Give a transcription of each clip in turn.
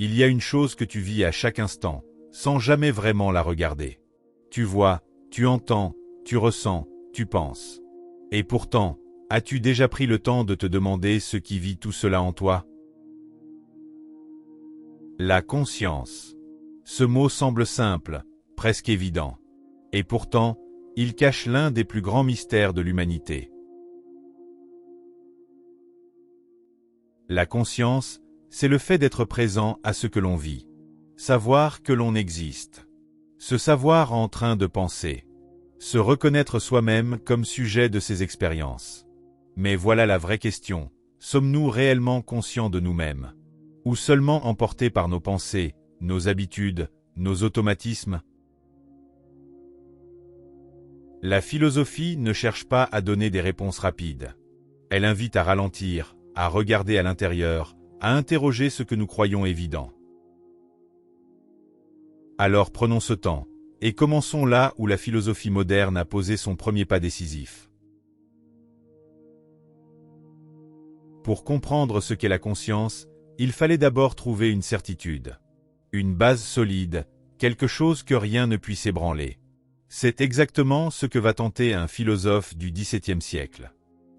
Il y a une chose que tu vis à chaque instant, sans jamais vraiment la regarder. Tu vois, tu entends, tu ressens, tu penses. Et pourtant, as-tu déjà pris le temps de te demander ce qui vit tout cela en toi? La conscience. Ce mot semble simple, presque évident. Et pourtant, il cache l'un des plus grands mystères de l'humanité. La conscience, c'est le fait d'être présent à ce que l'on vit. Savoir que l'on existe. Se savoir en train de penser. Se reconnaître soi-même comme sujet de ses expériences. Mais voilà la vraie question. Sommes-nous réellement conscients de nous-mêmes? Ou seulement emportés par nos pensées, nos habitudes, nos automatismes? La philosophie ne cherche pas à donner des réponses rapides. Elle invite à ralentir, à regarder à l'intérieur, à interroger ce que nous croyons évident. Alors prenons ce temps, et commençons là où la philosophie moderne a posé son premier pas décisif. Pour comprendre ce qu'est la conscience, il fallait d'abord trouver une certitude. Une base solide, quelque chose que rien ne puisse ébranler. C'est exactement ce que va tenter un philosophe du XVIIe siècle.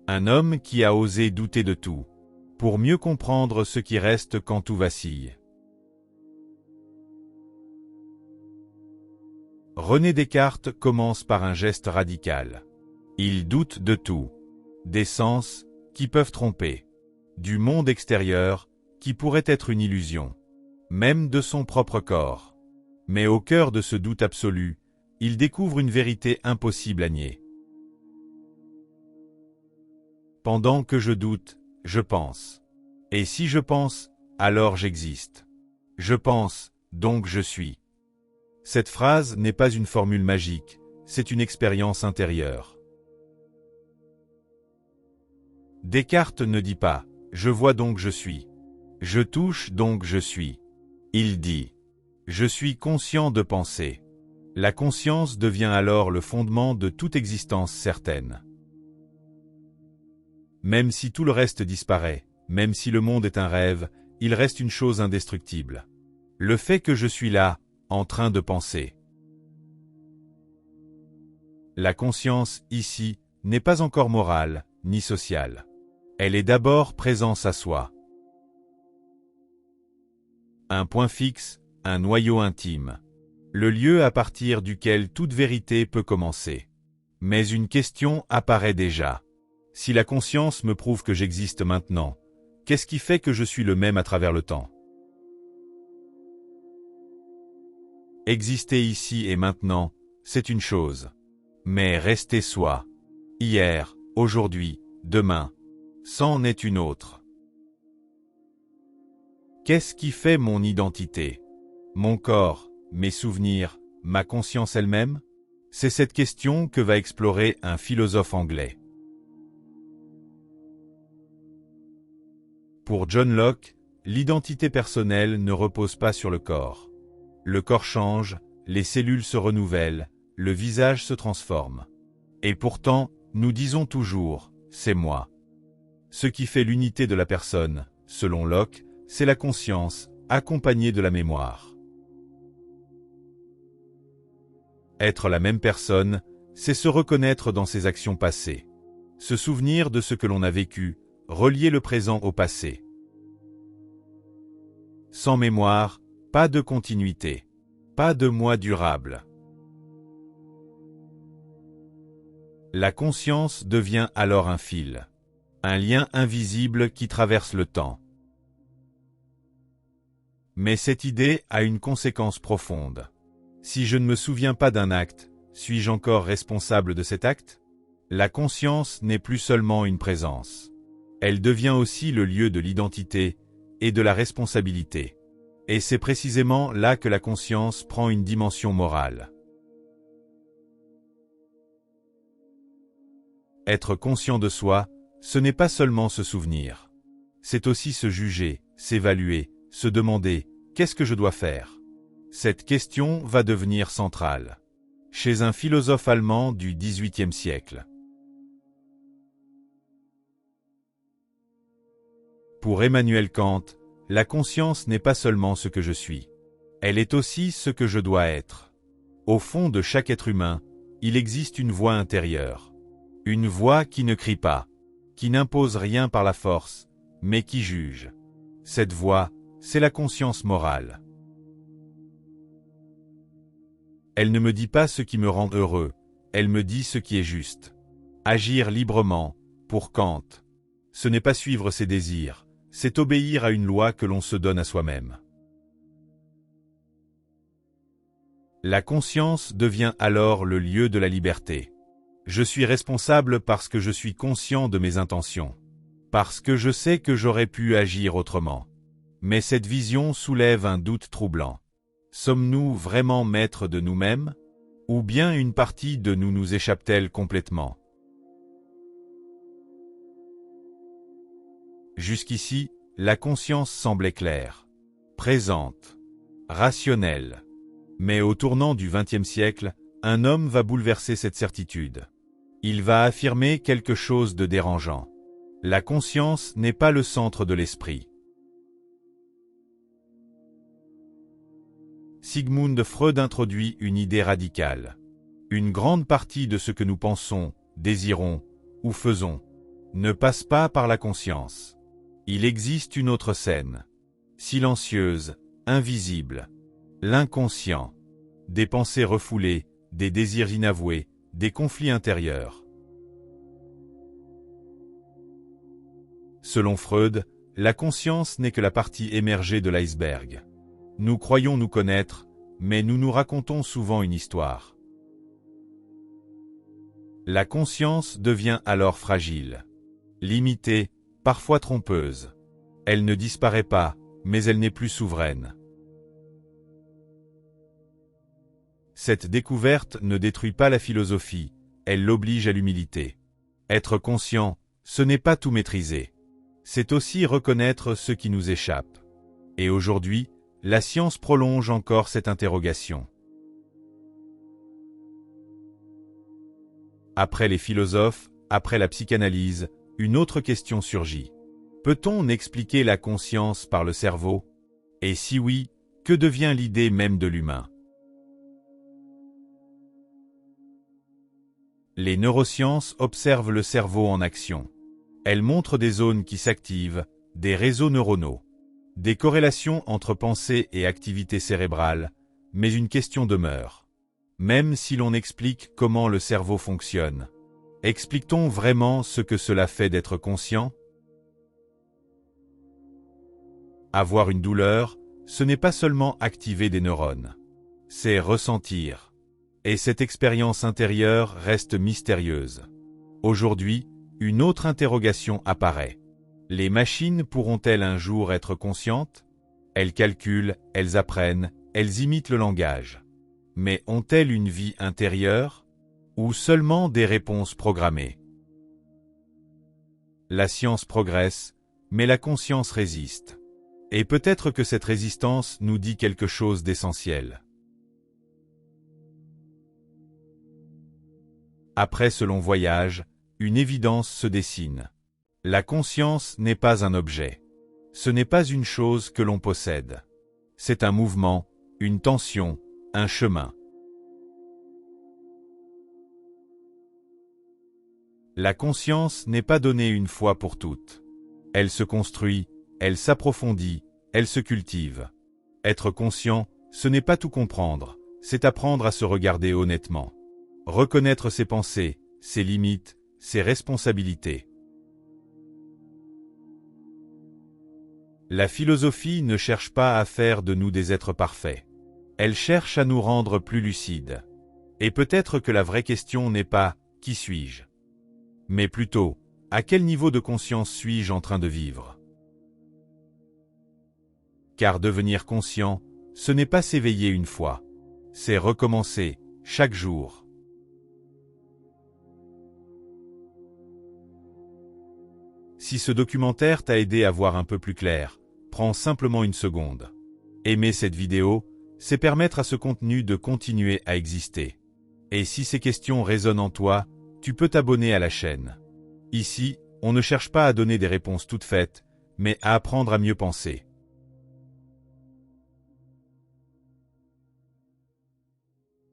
Un homme qui a osé douter de tout, pour mieux comprendre ce qui reste quand tout vacille. René Descartes commence par un geste radical. Il doute de tout. Des sens, qui peuvent tromper. Du monde extérieur, qui pourrait être une illusion. Même de son propre corps. Mais au cœur de ce doute absolu, il découvre une vérité impossible à nier. Pendant que je doute, je pense. Et si je pense, alors j'existe. Je pense, donc je suis. Cette phrase n'est pas une formule magique, c'est une expérience intérieure. Descartes ne dit pas « je vois donc je suis ». Je touche donc je suis. Il dit « je suis conscient de penser ». La conscience devient alors le fondement de toute existence certaine. Même si tout le reste disparaît, même si le monde est un rêve, il reste une chose indestructible. Le fait que je suis là, en train de penser. La conscience, ici, n'est pas encore morale, ni sociale. Elle est d'abord présence à soi. Un point fixe, un noyau intime. Le lieu à partir duquel toute vérité peut commencer. Mais une question apparaît déjà. Si la conscience me prouve que j'existe maintenant, qu'est-ce qui fait que je suis le même à travers le temps? Exister ici et maintenant, c'est une chose. Mais rester soi, hier, aujourd'hui, demain, c'en est une autre. Qu'est-ce qui fait mon identité? Mon corps, mes souvenirs, ma conscience elle-même? C'est cette question que va explorer un philosophe anglais. Pour John Locke, l'identité personnelle ne repose pas sur le corps. Le corps change, les cellules se renouvellent, le visage se transforme. Et pourtant, nous disons toujours « c'est moi ». Ce qui fait l'unité de la personne, selon Locke, c'est la conscience, accompagnée de la mémoire. Être la même personne, c'est se reconnaître dans ses actions passées. Se souvenir de ce que l'on a vécu, relier le présent au passé. Sans mémoire, pas de continuité, pas de moi durable. La conscience devient alors un fil, un lien invisible qui traverse le temps. Mais cette idée a une conséquence profonde. Si je ne me souviens pas d'un acte, suis-je encore responsable de cet acte? La conscience n'est plus seulement une présence. Elle devient aussi le lieu de l'identité et de la responsabilité. Et c'est précisément là que la conscience prend une dimension morale. Être conscient de soi, ce n'est pas seulement se souvenir. C'est aussi se juger, s'évaluer, se demander « qu'est-ce que je dois faire ?» Cette question va devenir centrale. Chez un philosophe allemand du XVIIIe siècle. Pour Emmanuel Kant, la conscience n'est pas seulement ce que je suis. Elle est aussi ce que je dois être. Au fond de chaque être humain, il existe une voix intérieure. Une voix qui ne crie pas, qui n'impose rien par la force, mais qui juge. Cette voix, c'est la conscience morale. Elle ne me dit pas ce qui me rend heureux, elle me dit ce qui est juste. Agir librement, pour Kant, ce n'est pas suivre ses désirs, c'est obéir à une loi que l'on se donne à soi-même. La conscience devient alors le lieu de la liberté. Je suis responsable parce que je suis conscient de mes intentions. Parce que je sais que j'aurais pu agir autrement. Mais cette vision soulève un doute troublant. Sommes-nous vraiment maîtres de nous-mêmes? Ou bien une partie de nous nous échappe-t-elle complètement? Jusqu'ici, la conscience semblait claire, présente, rationnelle. Mais au tournant du XXe siècle, un homme va bouleverser cette certitude. Il va affirmer quelque chose de dérangeant. La conscience n'est pas le centre de l'esprit. Sigmund Freud introduit une idée radicale. Une grande partie de ce que nous pensons, désirons ou faisons ne passe pas par la conscience. Il existe une autre scène, silencieuse, invisible, l'inconscient, des pensées refoulées, des désirs inavoués, des conflits intérieurs. Selon Freud, la conscience n'est que la partie émergée de l'iceberg. Nous croyons nous connaître, mais nous nous racontons souvent une histoire. La conscience devient alors fragile, limitée, parfois trompeuse. Elle ne disparaît pas, mais elle n'est plus souveraine. Cette découverte ne détruit pas la philosophie, elle l'oblige à l'humilité. Être conscient, ce n'est pas tout maîtriser. C'est aussi reconnaître ce qui nous échappe. Et aujourd'hui, la science prolonge encore cette interrogation. Après les philosophes, après la psychanalyse, une autre question surgit. Peut-on expliquer la conscience par le cerveau? Et si oui, que devient l'idée même de l'humain? Les neurosciences observent le cerveau en action. Elles montrent des zones qui s'activent, des réseaux neuronaux, des corrélations entre pensée et activité cérébrale, mais une question demeure. Même si l'on explique comment le cerveau fonctionne, explique-t-on vraiment ce que cela fait d'être conscient? Avoir une douleur, ce n'est pas seulement activer des neurones, c'est ressentir. Et cette expérience intérieure reste mystérieuse. Aujourd'hui, une autre interrogation apparaît. Les machines pourront-elles un jour être conscientes? Elles calculent, elles apprennent, elles imitent le langage. Mais ont-elles une vie intérieure? Ou seulement des réponses programmées? La science progresse, mais la conscience résiste. Et peut-être que cette résistance nous dit quelque chose d'essentiel. Après ce long voyage, une évidence se dessine. La conscience n'est pas un objet. Ce n'est pas une chose que l'on possède. C'est un mouvement, une tension, un chemin. La conscience n'est pas donnée une fois pour toutes. Elle se construit, elle s'approfondit, elle se cultive. Être conscient, ce n'est pas tout comprendre, c'est apprendre à se regarder honnêtement. Reconnaître ses pensées, ses limites, ses responsabilités. La philosophie ne cherche pas à faire de nous des êtres parfaits. Elle cherche à nous rendre plus lucides. Et peut-être que la vraie question n'est pas « qui suis-je ?», mais plutôt « à quel niveau de conscience suis-je en train de vivre ?» Car devenir conscient, ce n'est pas s'éveiller une fois, c'est recommencer, chaque jour. Si ce documentaire t'a aidé à voir un peu plus clair, prends simplement une seconde. Aimer cette vidéo, c'est permettre à ce contenu de continuer à exister. Et si ces questions résonnent en toi, tu peux t'abonner à la chaîne. Ici, on ne cherche pas à donner des réponses toutes faites, mais à apprendre à mieux penser.